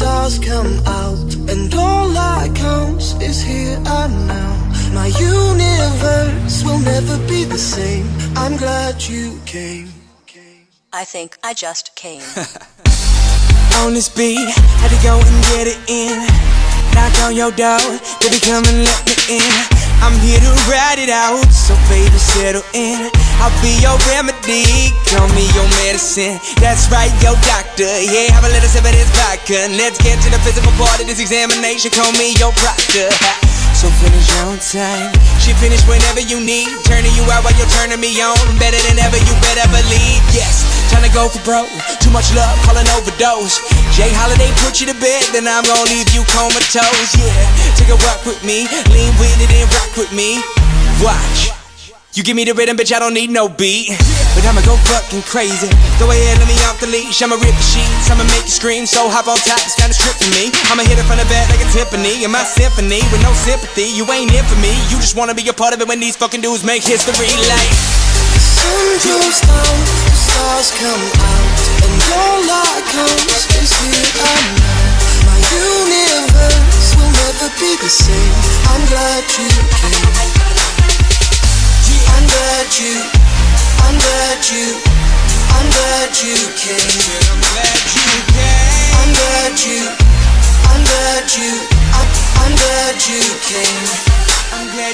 stars come out, and all that counts is here and now. My universe will never be the same. I'm glad you came. I think I just came. On this beat, had to go and get it in. Knock on your door, baby, come and let me in. I'm here to ride it out, so baby, settle in. I'll be your remedy, call me your medicine. That's right, your doctor, yeah, have a little sip of this vodka. Let's get to the physical part of this examination, call me your proctor. So finish on time, she finish whenever you need. Turning you out while you're turning me on. Better than ever, you better believe, yes. Tryna go for broke, too much love, call an overdose. Jay Holiday put you to bed, then I'm gon' leave you comatose, yeah. Take a walk with me, lean with it and rock with me. Watch, you give me the rhythm, bitch, I don't need no beat. But I'ma go fucking crazy. Go ahead, let me off the leash, I'ma rip the sheets, I'ma make you scream, so hop on top, it's kinda strip for me. I'ma hit it from the back like a Tiffany, in my symphony, with no sympathy, you ain't in for me. You just wanna be a part of it when these fucking dudes make history like. The sun goes down, the stars come out, and all that counts is here and now. My universe will never be the same. I'm glad you came. I'm glad you came. I'm glad you came. I'm glad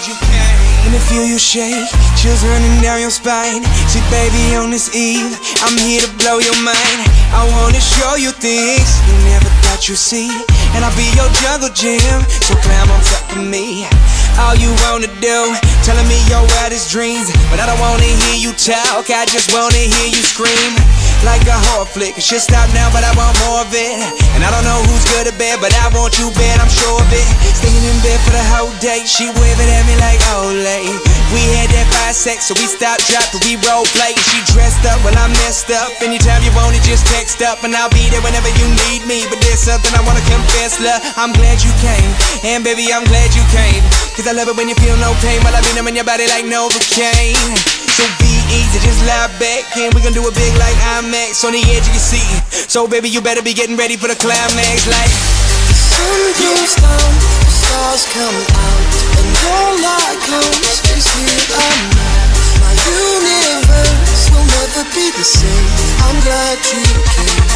you came. When I feel you shake, chills running down your spine. See, baby, on this eve, I'm here to blow your mind. I wanna show you things you never thought you'd see. And I'll be your jungle gym, so climb on top of me. All you wanna do, telling me your wildest dreams. But I don't wanna hear you talk, I just wanna hear you scream. Like a horror flick, it should stop now, but I want more of it. And I don't know who's good or bad, but I want you bad, I'm sure of it. Staying in bed for the whole day, she waving at me like Olay. We had that 5 sex, so we stopped, dropped, but we role play. And she dressed up, well, I'm messed up. Anytime you want it, just text up, and I'll be there whenever you need me. But there's something I wanna confess, love, I'm glad you came. And baby, I'm glad you came. Cause I love it when you feel no pain, while I be numb in your body like Novocaine. So be easy, just lie back, and we gon' do it big like IMAX on the edge of your seat. So baby, you better be getting ready for the climax like. The sun goes down, the stars come out, and all that counts is here and now. My universe will never be the same. I'm glad you came.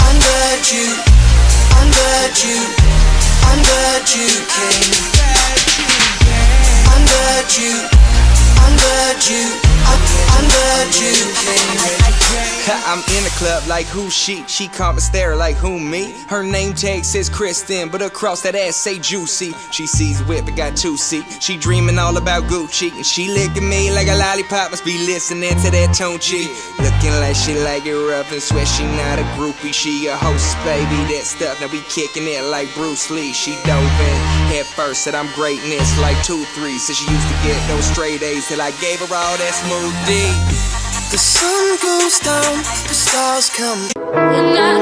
I'm glad you came. I'm glad you came. I'm in the club like who she? She come and stare like who me? Her name tag says Kristen, but across that ass say Juicy. She sees whip, it got 2 seat. She dreaming all about Gucci, and she licking me like a lollipop. Must be listening to that Tunchi. Looking like she like it rough and swear she not a groupie. She a host, baby, that stuff. Now we kicking it like Bruce Lee. She dove in head first, said I'm greatness like 2-3. Said she used to get those straight A's till I gave her all that smooth D. The sun goes down, the stars come. And I